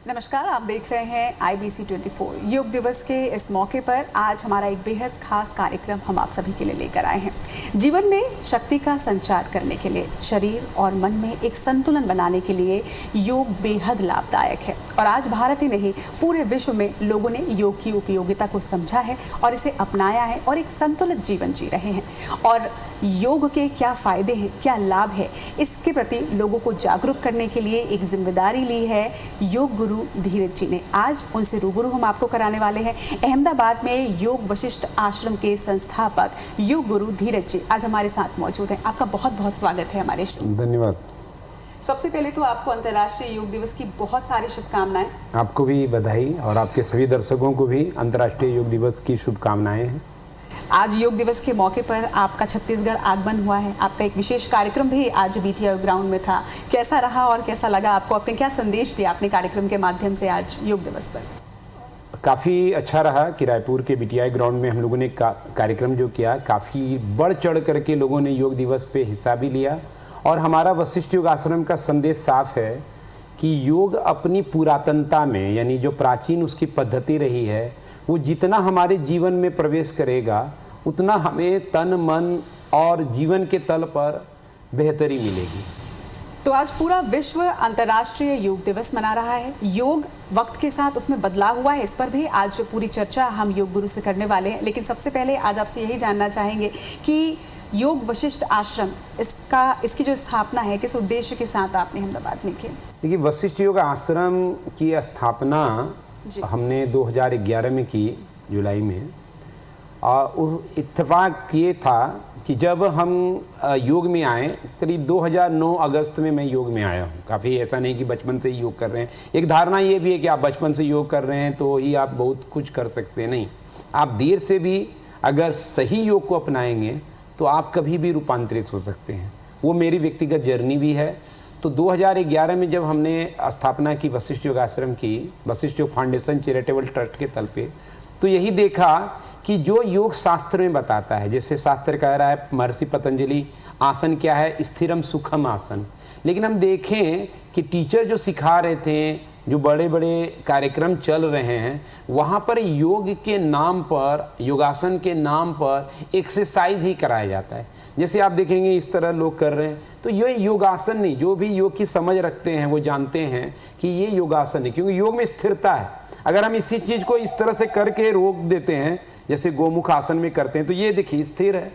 नमस्कार, आप देख रहे हैं IBC 24 योग दिवस के इस मौके पर आज हमारा एक बेहद खास कार्यक्रम हम आप सभी के लिए लेकर आए हैं। जीवन में शक्ति का संचार करने के लिए, शरीर और मन में एक संतुलन बनाने के लिए योग बेहद लाभदायक है और आज भारत ही नहीं पूरे विश्व में लोगों ने योग की उपयोगिता को समझा है और इसे अपनाया है और एक संतुलित जीवन जी रहे हैं। और योग के क्या फायदे हैं, क्या लाभ है, इसके प्रति लोगों को जागरूक करने के लिए एक जिम्मेदारी ली है योग गुरु धीरज जी ने। आज उनसे रूबरू हम आपको कराने वाले हैं। अहमदाबाद में योग वशिष्ठ आश्रम के संस्थापक योग गुरु धीरज जी आज हमारे साथ मौजूद हैं। आपका बहुत बहुत स्वागत है हमारे शो। धन्यवाद। सबसे पहले तो आपको अंतर्राष्ट्रीय योग दिवस की बहुत सारी शुभकामनाएं। आपको भी बधाई और आपके सभी दर्शकों को भी अंतर्राष्ट्रीय योग दिवस की शुभकामनाएं हैं। आज योग दिवस के मौके पर आपका छत्तीसगढ़ आगमन हुआ है। आपका एक विशेष कार्यक्रम भी आज BTI ग्राउंड में था। कैसा रहा और कैसा लगा आपको? आपने क्या संदेश दिया अपने कार्यक्रम के माध्यम से आज योग दिवस पर? काफ़ी अच्छा रहा कि रायपुर के BTI ग्राउंड में हम लोगों ने कार्यक्रम जो किया, काफ़ी बढ़ चढ़ करके लोगों ने योग दिवस पे हिस्सा भी लिया। और हमारा वशिष्ठ योग आश्रम का संदेश साफ है कि योग अपनी पुरातनता में, यानी जो प्राचीन उसकी पद्धति रही है, वो जितना हमारे जीवन में प्रवेश करेगा उतना हमें तन मन और जीवन के तल पर बेहतरी मिलेगी। तो आज पूरा विश्व अंतर्राष्ट्रीय योग दिवस मना रहा है। योग वक्त के साथ उसमें बदलाव हुआ है, इस पर भी आज पूरी चर्चा हम योग गुरु से करने वाले हैं। लेकिन सबसे पहले आज आपसे यही जानना चाहेंगे कि योग वशिष्ठ आश्रम, इसकी जो स्थापना है किस उद्देश्य के साथ आपने अहमदाबाद में की? देखिए, वशिष्ठ योग आश्रम की स्थापना हमने 2011 में की, जुलाई में। और इत्तेफाक ये था कि जब हम योग में आए, करीब 2009 अगस्त में मैं योग में आया हूँ। काफ़ी ऐसा नहीं कि बचपन से ही योग कर रहे हैं। एक धारणा ये भी है कि आप बचपन से योग कर रहे हैं तो ही आप बहुत कुछ कर सकते हैं। नहीं, आप देर से भी अगर सही योग को अपनाएंगे तो आप कभी भी रूपांतरित हो सकते हैं। वो मेरी व्यक्तिगत जर्नी भी है। तो 2011 में जब हमने स्थापना की वशिष्ठ योग आश्रम की, वशिष्ठ योग फाउंडेशन चैरिटेबल ट्रस्ट के तल पे, तो यही देखा कि जो योग शास्त्र में बताता है, जैसे शास्त्र कह रहा है, महर्षि पतंजलि, आसन क्या है? स्थिरम सुखम आसन। लेकिन हम देखें कि टीचर जो सिखा रहे थे, जो बड़े बड़े कार्यक्रम चल रहे हैं, वहाँ पर योग के नाम पर, योगासन के नाम पर एक्सरसाइज ही कराया जाता है। जैसे आप देखेंगे इस तरह लोग कर रहे हैं, तो ये योगासन नहीं। जो भी योग की समझ रखते हैं वो जानते हैं कि ये योगासन है, क्योंकि योग में स्थिरता है। अगर हम इसी चीज़ को इस तरह से करके रोक देते हैं, जैसे गोमुख आसन में करते हैं, तो ये देखिए स्थिर है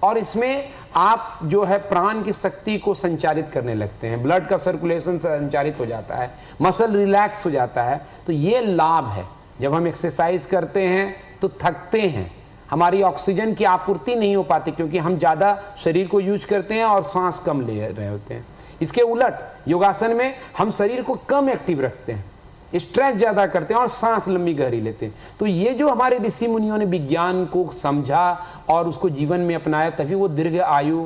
और इसमें आप जो है प्राण की शक्ति को संचारित करने लगते हैं, ब्लड का सर्कुलेशन संचारित हो जाता है, मसल रिलैक्स हो जाता है। तो ये लाभ है। जब हम एक्सरसाइज करते हैं तो थकते हैं, हमारी ऑक्सीजन की आपूर्ति नहीं हो पाती क्योंकि हम ज़्यादा शरीर को यूज करते हैं और सांस कम ले रहे होते हैं। इसके उलट योगासन में हम शरीर को कम एक्टिव रखते हैं, स्ट्रेच ज़्यादा करते हैं और सांस लंबी गहरी लेते हैं। तो ये जो हमारे ऋषि मुनियों ने विज्ञान को समझा और उसको जीवन में अपनाया, तभी वो दीर्घ आयु,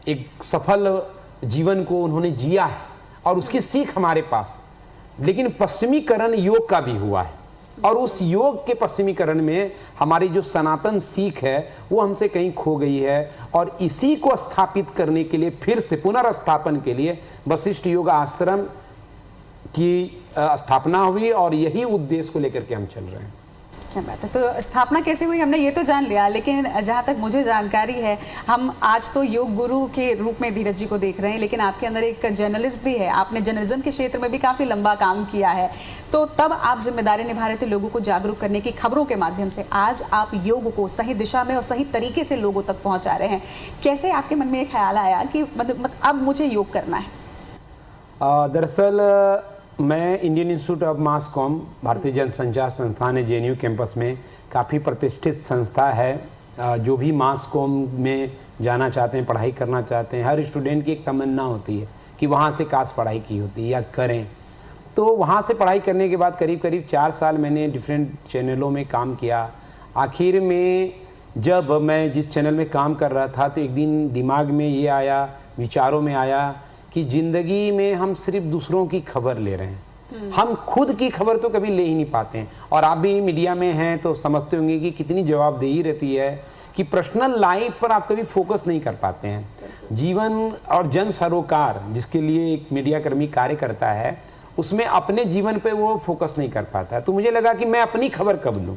एक सफल जीवन को उन्होंने जिया है और उसकी सीख हमारे पास। लेकिन पश्चिमीकरण योग का भी हुआ है और उस योग के पश्चिमीकरण में हमारी जो सनातन सीख है वो हमसे कहीं खो गई है। और इसी को स्थापित करने के लिए, फिर से पुनर्स्थापन के लिए वशिष्ठ योग आश्रम की स्थापना हुई और यही उद्देश्य को लेकर के हम चल रहे हैं। क्या बात है। तो स्थापना कैसे हुई हमने ये तो जान लिया, लेकिन जहाँ तक मुझे जानकारी है, हम आज तो योग गुरु के रूप में धीरज जी को देख रहे हैं, लेकिन आपके अंदर एक जर्नलिस्ट भी है। आपने जर्नलिज्म के क्षेत्र में भी काफ़ी लंबा काम किया है। तो तब आप जिम्मेदारी निभा रहे थे लोगों को जागरूक करने की, खबरों के माध्यम से। आज आप योग को सही दिशा में और सही तरीके से लोगों तक पहुँचा रहे हैं। कैसे आपके मन में ये ख्याल आया कि मतलब अब मुझे योग करना है? दरअसल मैं Indian institute of mass com, भारतीय जनसंचार संस्थान है JNU कैंपस में, काफ़ी प्रतिष्ठित संस्था है। जो भी मास कॉम में जाना चाहते हैं, पढ़ाई करना चाहते हैं, हर स्टूडेंट की एक तमन्ना होती है कि वहाँ से काश पढ़ाई की होती या करें। तो वहाँ से पढ़ाई करने के बाद करीब करीब 4 साल मैंने डिफरेंट चैनलों में काम किया। आखिर में जब मैं जिस चैनल में काम कर रहा था, तो एक दिन दिमाग में ये आया, विचारों में आया कि ज़िंदगी में हम सिर्फ दूसरों की खबर ले रहे हैं, हम खुद की खबर तो कभी ले ही नहीं पाते हैं। और आप भी मीडिया में हैं तो समझते होंगे कि कितनी जवाबदेही रहती है कि पर्सनल लाइफ पर आप कभी फोकस नहीं कर पाते हैं। जीवन और जन सरोकार जिसके लिए एक मीडिया कर्मी कार्य करता है, उसमें अपने जीवन पे वो फोकस नहीं कर पाता। तो मुझे लगा कि मैं अपनी खबर कब लूँ,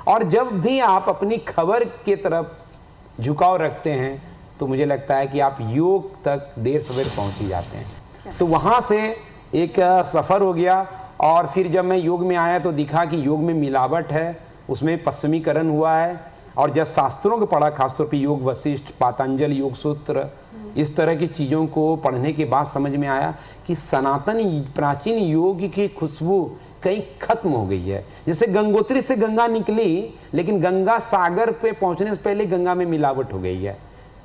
और जब भी आप अपनी खबर के तरफ झुकाव रखते हैं तो मुझे लगता है कि आप योग तक देर सवेर पहुँच ही जाते हैं। तो वहाँ से एक सफ़र हो गया, और फिर जब मैं योग में आया तो दिखा कि योग में मिलावट है, उसमें पश्चिमीकरण हुआ है। और जब शास्त्रों को पढ़ा, खासतौर पर योग वशिष्ठ, पातंजल योग सूत्र, इस तरह की चीज़ों को पढ़ने के बाद समझ में आया कि सनातन प्राचीन योग की खुशबू कहीं खत्म हो गई है। जैसे गंगोत्री से गंगा निकली, लेकिन गंगा सागर पे पहुंचने से पहले गंगा में मिलावट हो गई है।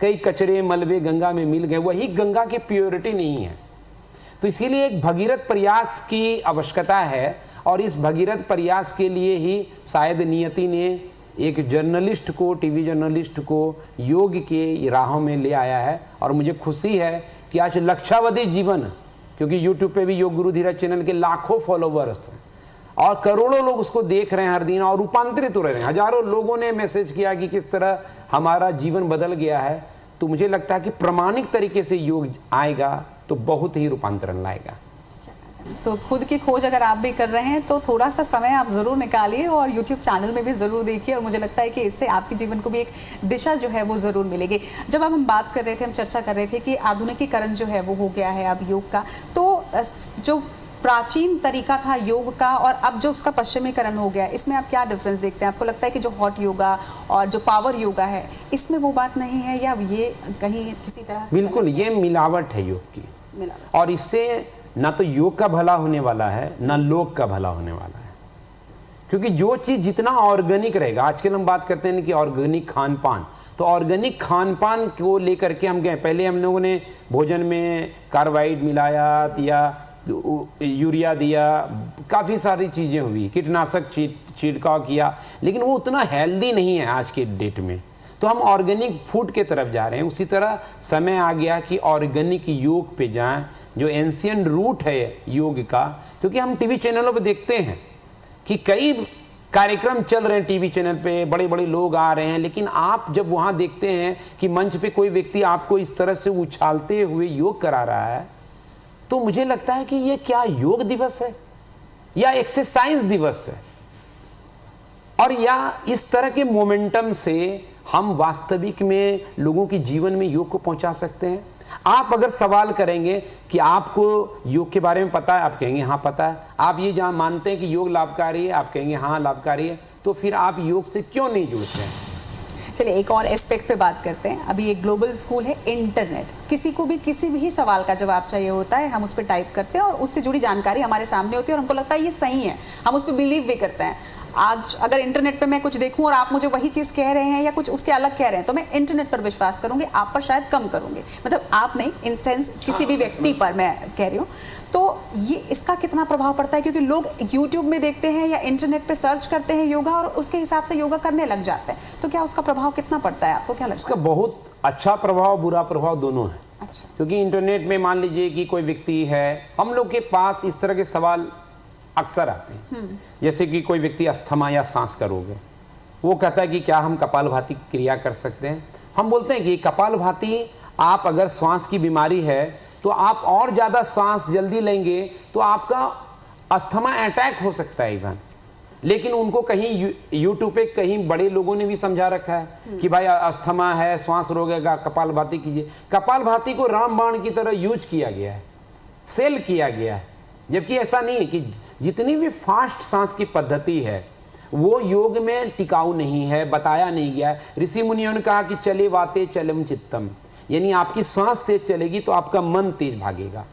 कई कचरे मलबे गंगा में मिल गए, वही गंगा की प्योरिटी नहीं है। तो इसीलिए एक भगीरथ प्रयास की आवश्यकता है, और इस भगीरथ प्रयास के लिए ही शायद नियति ने एक जर्नलिस्ट को, टीवी जर्नलिस्ट को योग के राहों में ले आया है। और मुझे खुशी है कि आज लक्षावधि जीवन, क्योंकि यूट्यूब पे भी योग गुरु धीरज चैनल के लाखों फॉलोवर्स हैं और करोड़ों लोग उसको देख रहे हैं हर दिन और रूपांतरित हो रहे हैं। हजारों लोगों ने मैसेज किया कि किस तरह हमारा जीवन बदल गया है। तो मुझे लगता है कि प्रामाणिक तरीके से योग आएगा तो बहुत ही रूपांतरण लाएगा। तो खुद की खोज अगर आप भी कर रहे हैं तो थोड़ा सा समय आप ज़रूर निकालिए और YouTube चैनल में भी ज़रूर देखिए, और मुझे लगता है कि इससे आपके जीवन को भी एक दिशा जो है वो ज़रूर मिलेगी। जब हम बात कर रहे थे, हम चर्चा कर रहे थे कि आधुनिकीकरण जो है वो हो गया है अब योग का, तो जो प्राचीन तरीका था योग का और अब जो उसका पश्चिमीकरण हो गया, इसमें आप क्या डिफरेंस देखते हैं? आपको लगता है कि जो हॉट योगा और जो पावर योगा है, इसमें वो बात नहीं है, या ये कहीं किसी तरह से? बिल्कुल, ये मिलावट है योग की, मिलावट। और इससे ना तो योग का भला होने वाला है, ना लोक का भला होने वाला है। क्योंकि जो चीज़ जितना ऑर्गेनिक रहेगा, आजकल हम बात करते हैं कि ऑर्गेनिक खान पान, तो ऑर्गेनिक खान पान को लेकर के हम गए। पहले हम लोगों ने भोजन में कार्बाइड मिलाया या यूरिया दिया, काफ़ी सारी चीज़ें हुई, कीटनाशक छिड़काव किया, लेकिन वो उतना हेल्दी नहीं है आज के डेट में। तो हम ऑर्गेनिक फूड के तरफ जा रहे हैं। उसी तरह समय आ गया कि ऑर्गेनिक योग पे जाएं, जो एंशियंट रूट है योग का। क्योंकि हम टीवी चैनलों पे देखते हैं कि कई कार्यक्रम चल रहे हैं टीवी चैनल पे, बड़े बड़े लोग आ रहे हैं, लेकिन आप जब वहाँ देखते हैं कि मंच पे कोई व्यक्ति आपको इस तरह से उछालते हुए योग करा रहा है, तो मुझे लगता है कि ये क्या योग दिवस है या एक्सरसाइज दिवस है, और या इस तरह के मोमेंटम से हम वास्तविक में लोगों के जीवन में योग को पहुंचा सकते हैं। आप अगर सवाल करेंगे कि आपको योग के बारे में पता है, आप कहेंगे हाँ पता है। आप ये जहाँ मानते हैं कि योग लाभकारी है, आप कहेंगे हाँ लाभकारी है। तो फिर आप योग से क्यों नहीं जुड़ते हैं? चलिए एक और एस्पेक्ट पे बात करते हैं। अभी एक ग्लोबल स्कूल है इंटरनेट, किसी को भी किसी भी सवाल का जवाब चाहिए होता है, हम उस पर टाइप करते हैं और उससे जुड़ी जानकारी हमारे सामने होती है और हमको लगता है ये सही है, हम उस पर बिलीव भी करते हैं। आज अगर इंटरनेट पे मैं कुछ देखूं और आप मुझे वही चीज़ कह रहे हैं या कुछ उसके अलग कह रहे हैं, तो मैं इंटरनेट पर विश्वास करूंगी, आप पर शायद कम करूंगी। मतलब आप नहीं, इन सेंस किसी भी व्यक्ति पर मैं कह रही हूँ। तो ये इसका कितना प्रभाव पड़ता है? क्योंकि लोग यूट्यूब में देखते हैं या इंटरनेट पे सर्च करते हैं योगा और उसके हिसाब से योगा करने लग जाते हैं, तो क्या उसका प्रभाव कितना पड़ता है? आपको क्या लगता है? उसका बहुत अच्छा प्रभाव, बुरा प्रभाव दोनों है। अच्छा। क्योंकि इंटरनेट में मान लीजिए कि कोई व्यक्ति है, हम लोग के पास इस तरह के सवाल अक्सर आते हैं, जैसे कि कोई व्यक्ति अस्थमा या सांस का रोग है, वो कहता है कि क्या हम कपालभाति क्रिया कर सकते हैं? हम बोलते हैं कि कपालभाति, आप अगर श्वास की बीमारी है तो आप और ज़्यादा सांस जल्दी लेंगे तो आपका अस्थमा अटैक हो सकता है इवन। लेकिन उनको कहीं यूट्यूब पे कहीं बड़े लोगों ने भी समझा रखा है कि भाई अस्थमा है, श्वास रोग है, कपालभाति कीजिए। कपालभाति को रामबाण की तरह यूज किया गया है, सेल किया गया है, जबकि ऐसा नहीं है। कि जितनी भी फास्ट सांस की पद्धति है वो योग में टिकाऊ नहीं है, बताया नहीं गया है। ऋषि मुनियों ने कहा कि चले वाते चलम चित्तम, यानी आपकी सांस तेज चलेगी तो आपका मन तेज भागेगा।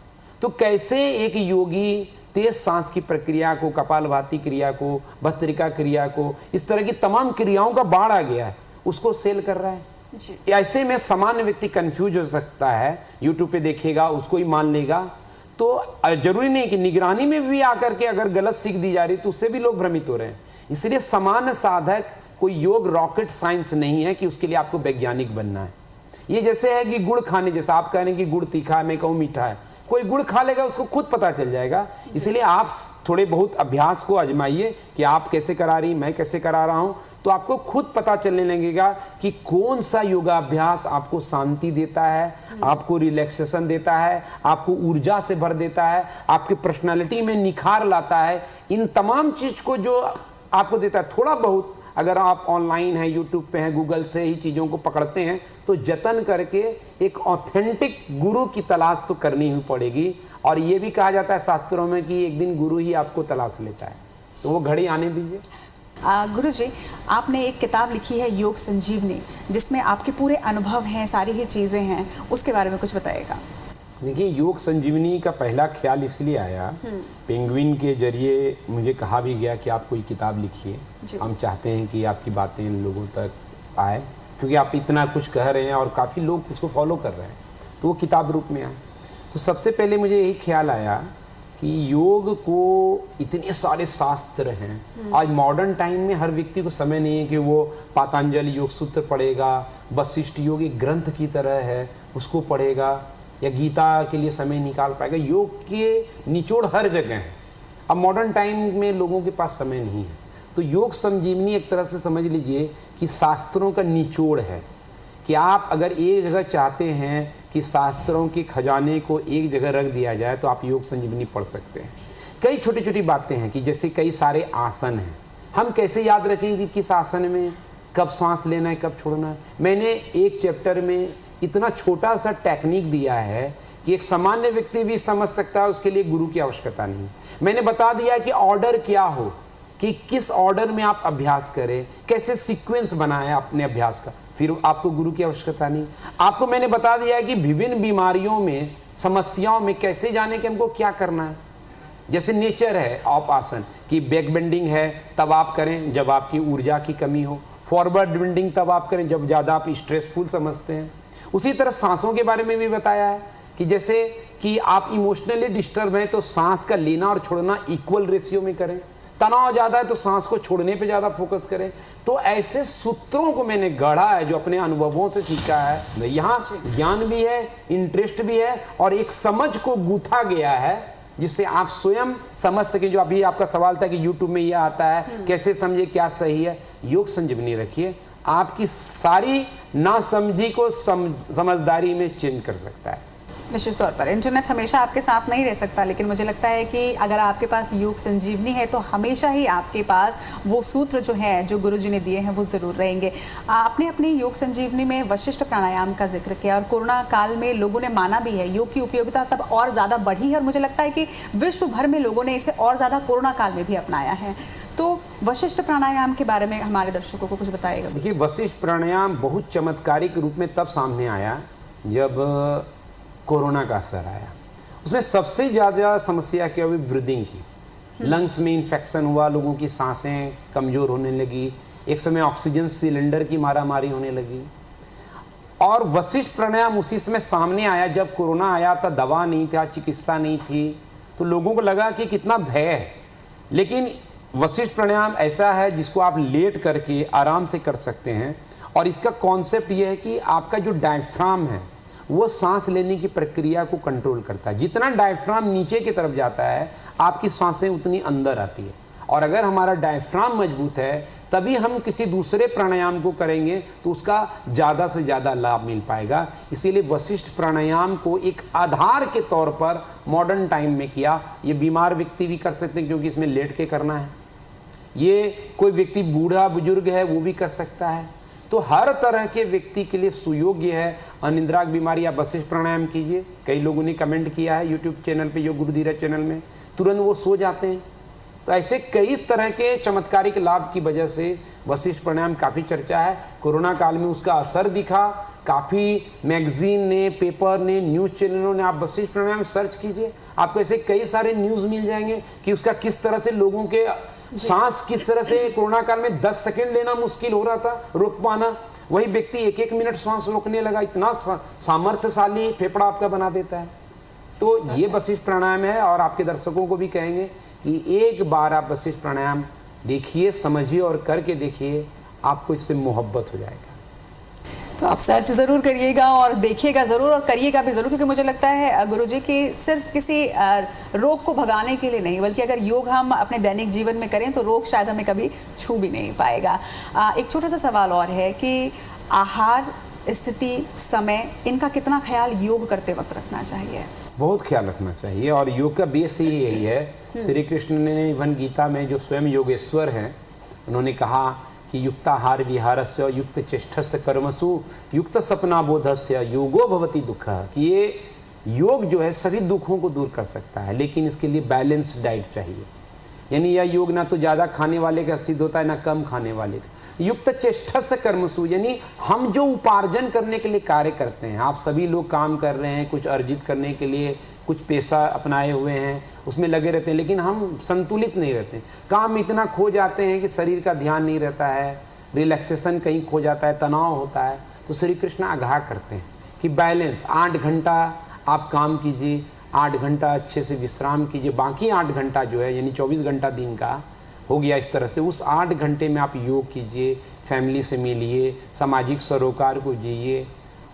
तो कैसे एक योगी तेज सांस की प्रक्रिया को, कपालभाति क्रिया को, भस्त्रिका क्रिया को, इस तरह की तमाम क्रियाओं का बाढ़ आ गया है, उसको सेल कर रहा है जी। ऐसे में सामान्य व्यक्ति कंफ्यूज हो सकता है, यूट्यूब पे देखेगा उसको ही मान लेगा। तो जरूरी नहीं कि निगरानी में भी आकर के अगर गलत सीख दी जा रही तो उससे भी लोग भ्रमित हो रहे हैं। इसलिए सामान्य साधक, कोई योग रॉकेट साइंस नहीं है कि उसके लिए आपको वैज्ञानिक बनना है। ये जैसे है कि गुड़ खाने जैसा, आप कह रहे हैं कि गुड़ तीखा है, मैं कहूँ मीठा है, कोई गुड़ खा लेगा उसको खुद पता चल जाएगा। इसलिए आप थोड़े बहुत अभ्यास को आजमाइए कि आप कैसे करा रही, मैं कैसे करा रहा हूँ, तो आपको खुद पता चलने लगेगा कि कौन सा योगाभ्यास आपको शांति देता है, आपको रिलैक्सेशन देता है, आपको ऊर्जा से भर देता है, आपकी पर्सनालिटी में निखार लाता है। इन तमाम चीज को जो आपको देता है, थोड़ा बहुत अगर आप ऑनलाइन हैं, यूट्यूब पे हैं, गूगल से ही चीज़ों को पकड़ते हैं तो जतन करके एक ऑथेंटिक गुरु की तलाश तो करनी ही पड़ेगी। और ये भी कहा जाता है शास्त्रों में कि एक दिन गुरु ही आपको तलाश लेता है, तो वो घड़ी आने दीजिए। गुरुजी, आपने एक किताब लिखी है योग संजीवनी, जिसमें आपके पूरे अनुभव हैं, सारी ही चीज़ें हैं, उसके बारे में कुछ बताइएगा। देखिए, योग संजीवनी का पहला ख्याल इसलिए आया, पेंगुइन के जरिए मुझे कहा भी गया कि आप कोई किताब लिखिए, हम चाहते हैं कि आपकी बातें लोगों तक आए, क्योंकि आप इतना कुछ कह रहे हैं और काफ़ी लोग उसको फॉलो कर रहे हैं, तो वो किताब रूप में आए। तो सबसे पहले मुझे यही ख्याल आया कि योग को इतने सारे शास्त्र हैं, आज मॉडर्न टाइम में हर व्यक्ति को समय नहीं है कि वो पातंजलि योग सूत्र पढ़ेगा, वशिष्ठ योग एक ग्रंथ की तरह है उसको पढ़ेगा, या गीता के लिए समय निकाल पाएगा। योग के निचोड़ हर जगह है, अब मॉडर्न टाइम में लोगों के पास समय नहीं है। तो योग संजीवनी एक तरह से समझ लीजिए कि शास्त्रों का निचोड़ है, कि आप अगर एक जगह चाहते हैं कि शास्त्रों के खजाने को एक जगह रख दिया जाए तो आप योग संजीवनी पढ़ सकते हैं। कई छोटी छोटी बातें हैं कि जैसे कई सारे आसन हैं, हम कैसे याद रखेंगे कि किस आसन में कब सांस लेना है, कब छोड़ना है। मैंने एक चैप्टर में इतना छोटा सा टेक्निक दिया है कि एक सामान्य व्यक्ति भी समझ सकता है, उसके लिए गुरु की आवश्यकता नहीं। मैंने बता दिया कि ऑर्डर क्या हो, कि किस ऑर्डर में आप अभ्यास करें, कैसे सीक्वेंस बनाएं अपने अभ्यास का, फिर आपको गुरु की आवश्यकता नहीं। आपको मैंने बता दिया कि विभिन्न बीमारियों में, समस्याओं में कैसे जाने कि हमको क्या करना है। जैसे नेचर है आप आसन कि बैक बेंडिंग है तब आप करें जब आपकी ऊर्जा की कमी हो, फॉरवर्ड बेंडिंग तब आप करें जब ज़्यादा आप स्ट्रेसफुल समझते हैं। उसी तरह सांसों के बारे में भी बताया है कि जैसे कि आप इमोशनली डिस्टर्ब हैं तो सांस का लेना और छोड़ना इक्वल रेशियो में करें, तनाव ज़्यादा है तो सांस को छोड़ने पे ज़्यादा फोकस करें। तो ऐसे सूत्रों को मैंने गढ़ा है जो अपने अनुभवों से सीखा है। यहाँ ज्ञान भी है, इंटरेस्ट भी है और एक समझ को गूंथा गया है जिससे आप स्वयं समझ सकें। जो अभी आपका सवाल था कि यूट्यूब में यह आता है, कैसे समझे क्या सही है। योग संजीवनी रखिए, आपकी सारी नासमझी को समझदारी में चेंज कर सकता है। निश्चित तौर पर इंटरनेट हमेशा आपके साथ नहीं रह सकता, लेकिन मुझे लगता है कि अगर आपके पास योग संजीवनी है तो हमेशा ही आपके पास वो सूत्र जो है जो गुरुजी ने दिए हैं वो ज़रूर रहेंगे। आपने अपनी योग संजीवनी में वशिष्ठ प्राणायाम का जिक्र किया और कोरोना काल में लोगों ने माना भी है, योग की उपयोगिता तब और ज़्यादा बढ़ी है और मुझे लगता है कि विश्व भर में लोगों ने इसे और ज़्यादा कोरोना काल में भी अपनाया है। तो वशिष्ठ प्राणायाम के बारे में हमारे दर्शकों को कुछ बताइएगा। देखिए, वशिष्ठ प्राणायाम बहुत चमत्कारिक रूप में तब सामने आया जब कोरोना का असर आया। उसमें सबसे ज़्यादा समस्या क्या हुई, ब्रीदिंग की। लंग्स में इन्फेक्शन हुआ, लोगों की सांसें कमज़ोर होने लगी, एक समय ऑक्सीजन सिलेंडर की मारामारी होने लगी। और वशिष्ठ प्राणायाम उसी समय सामने आया जब कोरोना आया था, दवा नहीं था, चिकित्सा नहीं थी, तो लोगों को लगा कि कितना भय है। लेकिन वशिष्ठ प्राणायाम ऐसा है जिसको आप लेट करके आराम से कर सकते हैं और इसका कॉन्सेप्ट ये है कि आपका जो डायफ्राम है वो सांस लेने की प्रक्रिया को कंट्रोल करता है। जितना डायफ्राम नीचे की तरफ जाता है आपकी सांसें उतनी अंदर आती है। और अगर हमारा डायफ्राम मजबूत है तभी हम किसी दूसरे प्राणायाम को करेंगे तो उसका ज़्यादा से ज़्यादा लाभ मिल पाएगा। इसीलिए वशिष्ठ प्राणायाम को एक आधार के तौर पर मॉडर्न टाइम में किया। ये बीमार व्यक्ति भी कर सकते हैं क्योंकि इसमें लेट के करना है, ये कोई व्यक्ति बूढ़ा बुजुर्ग है वो भी कर सकता है। तो हर तरह के व्यक्ति के लिए सुयोग्य है। अनिद्रा की बीमारी आप वशिष्ठ प्राणायाम कीजिए। कई लोगों ने कमेंट किया है यूट्यूब चैनल पे, योग गुरु धीरज चैनल में, तुरंत वो सो जाते हैं। तो ऐसे कई तरह के चमत्कारिक लाभ की वजह से वशिष्ठ प्राणायाम काफ़ी चर्चा है। कोरोना काल में उसका असर दिखा, काफ़ी मैगजीन ने, पेपर ने, न्यूज़ चैनलों ने, आप वशिष्ठ प्राणायाम सर्च कीजिए, आपको ऐसे कई सारे न्यूज़ मिल जाएंगे कि उसका किस तरह से लोगों के सांस किस तरह से कोरोना काल में 10 सेकंड लेना मुश्किल हो रहा था, रोक पाना, वही व्यक्ति 1-1 मिनट सांस रोकने लगा। इतना सामर्थ्यशाली फेफड़ा आपका बना देता है। तो ये वशिष्ठ प्राणायाम है और आपके दर्शकों को भी कहेंगे कि एक बार आप वशिष्ठ प्राणायाम देखिए, समझिए और करके देखिए, आपको इससे मोहब्बत हो जाएगा। तो आप सर्च ज़रूर करिएगा और देखिएगा ज़रूर और करिएगा भी ज़रूर, क्योंकि मुझे लगता है गुरुजी कि सिर्फ किसी रोग को भगाने के लिए नहीं, बल्कि अगर योग हम अपने दैनिक जीवन में करें तो रोग शायद हमें कभी छू भी नहीं पाएगा। एक छोटा सा सवाल और है कि आहार, स्थिति, समय, इनका कितना ख्याल योग करते वक्त रखना चाहिए? बहुत ख्याल रखना चाहिए और योग का बेस ही यही है। श्री कृष्ण ने इवन गीता में जो स्वयं योगेश्वर हैं, उन्होंने कहा कि युक्ताहार विहारस्य युक्त चेष्टस्य कर्मसु युक्त सपना बोधस्य योगो भवति दुख, कि ये योग जो है सभी दुखों को दूर कर सकता है, लेकिन इसके लिए बैलेंस डाइट चाहिए। यानी यह योग ना तो ज़्यादा खाने वाले का सिद्ध होता है ना कम खाने वाले का। युक्त चेष्टस्य कर्मसु, यानी हम जो उपार्जन करने के लिए कार्य करते हैं, आप सभी लोग काम कर रहे हैं, कुछ अर्जित करने के लिए कुछ पेशा अपनाए हुए हैं, उसमें लगे रहते हैं, लेकिन हम संतुलित नहीं रहते। काम में इतना खो जाते हैं कि शरीर का ध्यान नहीं रहता है, रिलैक्सेशन कहीं खो जाता है, तनाव होता है। तो श्री कृष्ण आगाह करते हैं कि बैलेंस, 8 घंटा आप काम कीजिए, 8 घंटा अच्छे से विश्राम कीजिए, बाकी 8 घंटा जो है यानी 24 घंटा दिन का हो गया इस तरह से, उस 8 घंटे में आप योग कीजिए, फैमिली से मिलिए, सामाजिक सरोकार को जिए,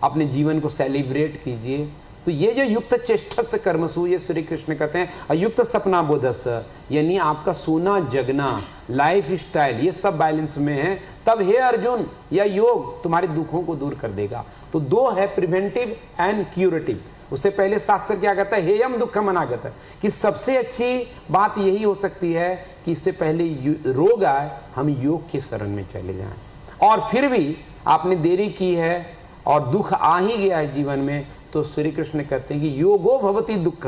अपने जीवन को सेलिब्रेट कीजिए। तो ये जो युक्त चेष्टस्य कर्मसु, ये श्री कृष्ण कहते हैं अयुक्त सपना बोधस, यानी आपका सोना जगना, लाइफ स्टाइल, ये सब बैलेंस में है, तब हे अर्जुन यह योग तुम्हारे दुखों को दूर कर देगा। तो 2 है, प्रिवेंटिव एंड क्यूरेटिव। उससे पहले शास्त्र क्या कहता है, हेयम दुखम अनागत, कि सबसे अच्छी बात यही हो सकती है कि इससे पहले रोग आए हम योग के शरण में चले जाएं। और फिर भी आपने देरी की है और दुख आ ही गया है जीवन में, तो श्री कृष्ण कहते हैं कि योगो भवति दुख,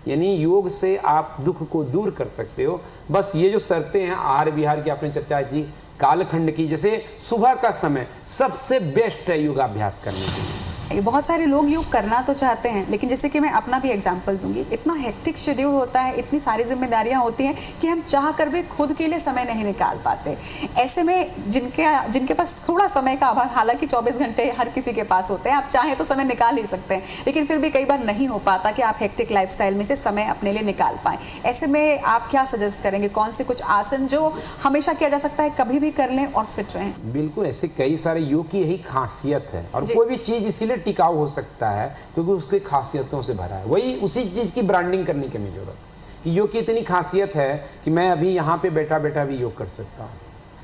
यानी योग से आप दुख को दूर कर सकते हो। बस ये जो शर्तें हैं आहार विहार की आपने चर्चा की, कालखंड की, जैसे सुबह का समय सबसे बेस्ट है योगाभ्यास करने के लिए। बहुत सारे लोग योग करना तो चाहते हैं, लेकिन जैसे कि मैं अपना भी एग्जांपल दूंगी, इतना हेक्टिक शेड्यूल होता है, इतनी सारी जिम्मेदारियां होती हैं कि हम चाह कर भी खुद के लिए समय नहीं निकाल पाते। ऐसे में जिनके पास थोड़ा समय का अभाव, हालांकि 24 घंटे हर किसी के पास होते हैं, आप चाहें तो समय निकाल ही सकते हैं, लेकिन फिर भी कई बार नहीं हो पाता कि आप हेक्टिक लाइफस्टाइल में से समय अपने लिए निकाल पाएं। ऐसे में आप क्या सजेस्ट करेंगे, कौन से कुछ आसन जो हमेशा किया जा सकता है, कभी भी कर लें और फिट रहें? बिल्कुल, ऐसे कई सारे योग की यही खासियत है, और कोई भी चीज़ इसीलिए टिकाऊ हो सकता है क्योंकि उसकी खासियतों से भरा है। वही उसी चीज़ की ब्रांडिंग करने की हमें जरूरत है कि योग की इतनी खासियत है कि मैं अभी यहाँ पे बैठा बैठा भी योग कर सकता हूँ।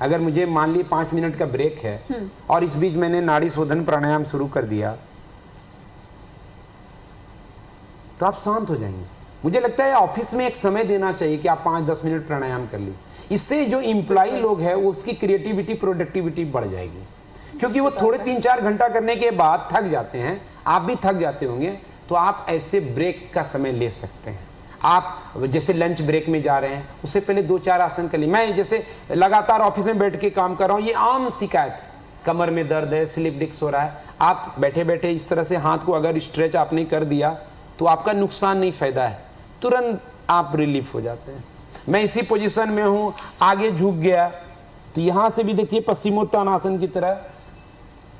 अगर मुझे मान ली 5 मिनट का ब्रेक है और इस बीच मैंने नाड़ी शोधन प्राणायाम शुरू कर दिया, तो आप शांत हो जाएंगे। मुझे लगता है ऑफिस में एक समय देना चाहिए कि आप 5-10 मिनट प्राणायाम कर ली। इससे जो एम्प्लॉई लोग हैं वो उसकी क्रिएटिविटी, प्रोडक्टिविटी बढ़ जाएगी, क्योंकि वो थोड़े 3-4 घंटा करने के बाद थक जाते हैं, आप भी थक जाते होंगे। तो आप ऐसे ब्रेक का समय ले सकते हैं। आप जैसे लंच ब्रेक में जा रहे हैं, उससे पहले 2-4 आसन कर लिए। मैं जैसे लगातार ऑफिस में बैठ के काम कर रहा हूँ, ये आम शिकायत, कमर में दर्द है, स्लिप डिस्क हो रहा है, आप बैठे बैठे इस तरह से हाथ को अगर स्ट्रेच आपने कर दिया तो आपका नुकसान नहीं, फायदा है, तुरंत आप रिलीफ हो जाते हैं। मैं इसी पोजीशन में हूँ, आगे झुक गया तो यहाँ से भी देखिए पश्चिमोत्तानासन की तरह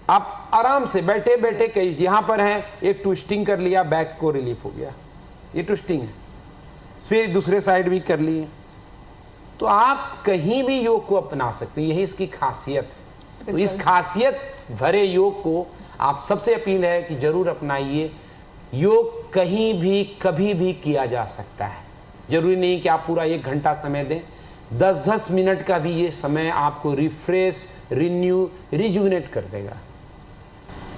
आप आराम से बैठे बैठे कहीं, यहाँ पर है एक ट्विस्टिंग कर लिया, बैक को रिलीफ हो गया, ये ट्विस्टिंग है। फिर दूसरे साइड भी कर लिए, तो आप कहीं भी योग को अपना सकते हैं, यही इसकी खासियत है। तो इस खासियत भरे योग को आप सबसे अपील है कि जरूर अपनाइए। योग कहीं भी कभी भी किया जा सकता है, जरूरी नहीं कि आप पूरा 1 घंटा समय दें। 10-10 मिनट का भी ये समय आपको रिफ्रेश, रिन्यू, रिजुविनेट कर देगा।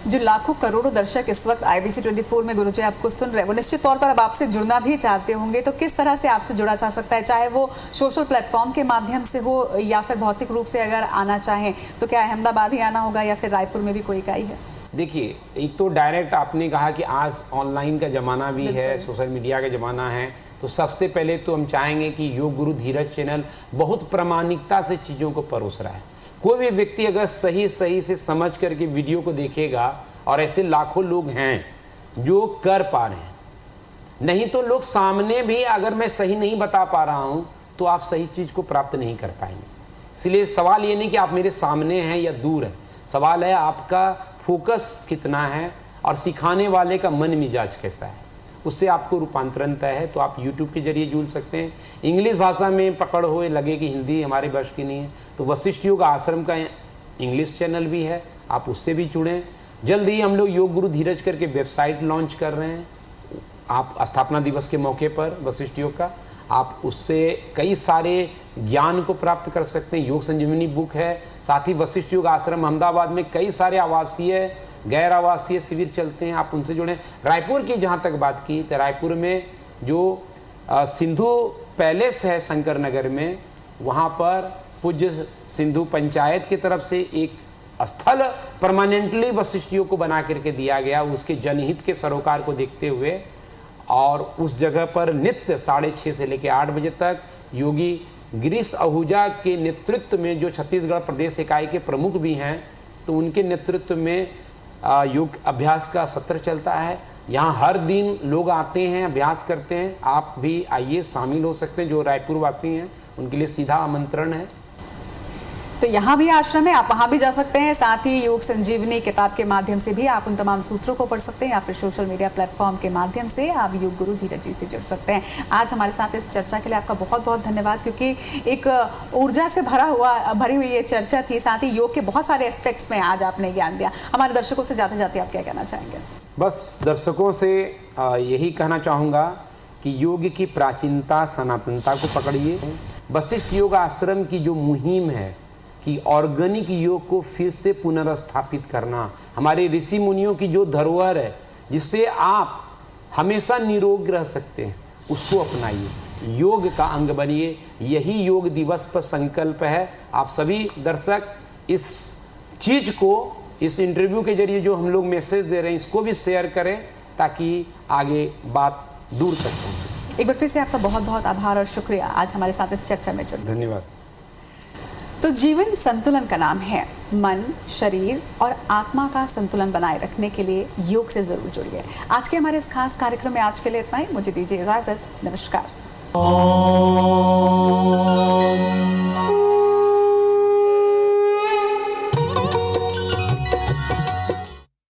जो लाखों करोड़ों दर्शक इस वक्त IBC 24 में गुरुजी आपको सुन रहे हैं, वो निश्चित तौर पर अब आपसे जुड़ना भी चाहते होंगे, तो किस तरह से आपसे जुड़ा जा सकता है, चाहे वो सोशल प्लेटफॉर्म के माध्यम से हो या फिर भौतिक रूप से अगर आना चाहें तो क्या अहमदाबाद ही आना होगा या फिर रायपुर में भी कोई इकाई है? देखिए, एक तो डायरेक्ट आपने कहा कि आज ऑनलाइन का ज़माना भी है, सोशल मीडिया का ज़माना है, तो सबसे पहले तो हम चाहेंगे कि योग गुरु धीरज चैनल बहुत प्रामाणिकता से चीज़ों को परोस रहा है। कोई भी व्यक्ति अगर सही से समझ करके वीडियो को देखेगा, और ऐसे लाखों लोग हैं जो कर पा रहे हैं, नहीं तो लोग सामने भी अगर मैं सही नहीं बता पा रहा हूँ तो आप सही चीज़ को प्राप्त नहीं कर पाएंगे। इसलिए सवाल ये नहीं कि आप मेरे सामने हैं या दूर हैं, सवाल है आपका फोकस कितना है और सिखाने वाले का मन मिजाज कैसा है, उससे आपको रूपांतरण तय है। तो आप YouTube के जरिए जुड़ सकते हैं। इंग्लिश भाषा में पकड़ हो, लगे कि हिंदी हमारे वश की नहीं है, तो वशिष्ठ योग आश्रम का इंग्लिश चैनल भी है, आप उससे भी जुड़ें। जल्द ही हम लोग योग गुरु धीरज करके वेबसाइट लॉन्च कर रहे हैं। आप स्थापना दिवस के मौके पर वशिष्ठ योग का, आप उससे कई सारे ज्ञान को प्राप्त कर सकते हैं। योग संजीवनी बुक है, साथ ही वशिष्ठ योग आश्रम अहमदाबाद में कई सारे आवासीय गैर आवासीय शिविर चलते हैं, आप उनसे जुड़ें। रायपुर की जहाँ तक बात की तो रायपुर में जो सिंधु पैलेस है शंकर नगर में, वहाँ पर पूज्य सिंधु पंचायत की तरफ से एक स्थल परमानेंटली वशिष्ठ योग को बना करके दिया गया, उसके जनहित के सरोकार को देखते हुए। और उस जगह पर नित्य 6:30 से लेकर 8 बजे तक योगी गिरीश आहूजा के नेतृत्व में, जो छत्तीसगढ़ प्रदेश इकाई के प्रमुख भी हैं, तो उनके नेतृत्व में योग अभ्यास का सत्र चलता है। यहाँ हर दिन लोग आते हैं, अभ्यास करते हैं। आप भी आइए, शामिल हो सकते हैं। जो रायपुर वासी हैं उनके लिए सीधा आमंत्रण है। तो यहाँ भी आश्रम है, आप वहाँ भी जा सकते हैं। साथ ही योग संजीवनी किताब के माध्यम से भी आप उन तमाम सूत्रों को पढ़ सकते हैं, या फिर सोशल मीडिया प्लेटफॉर्म के माध्यम से आप योग गुरु धीरज जी से जुड़ सकते हैं। आज हमारे साथ इस चर्चा के लिए आपका बहुत बहुत धन्यवाद, क्योंकि एक ऊर्जा से भरी हुई ये चर्चा थी। साथ ही योग के बहुत सारे एस्पेक्ट्स में आज आपने ज्ञान दिया। हमारे दर्शकों से जाते जाते आप क्या कहना चाहेंगे? बस दर्शकों से यही कहना चाहूँगा कि योग की प्राचीनता, सनातनता को पकड़िए। वशिष्ठ योग आश्रम की जो मुहिम है कि ऑर्गेनिक योग को फिर से पुनर्स्थापित करना, हमारे ऋषि मुनियों की जो धरोहर है जिससे आप हमेशा निरोग रह सकते हैं, उसको अपनाइए, योग का अंग बनिए। यही योग दिवस पर संकल्प है। आप सभी दर्शक इस चीज़ को, इस इंटरव्यू के जरिए जो हम लोग मैसेज दे रहे हैं, इसको भी शेयर करें ताकि आगे बात दूर तक पहुँचे। एक बार फिर से आपका बहुत बहुत आभार और शुक्रिया आज हमारे साथ इस चर्चा में जुड़ने। धन्यवाद। तो जीवन संतुलन का नाम है। मन, शरीर और आत्मा का संतुलन बनाए रखने के लिए योग से जरूर जुड़िए। आज के हमारे इस खास कार्यक्रम में आज के लिए इतना ही। मुझे दीजिए इजाजत। नमस्कार।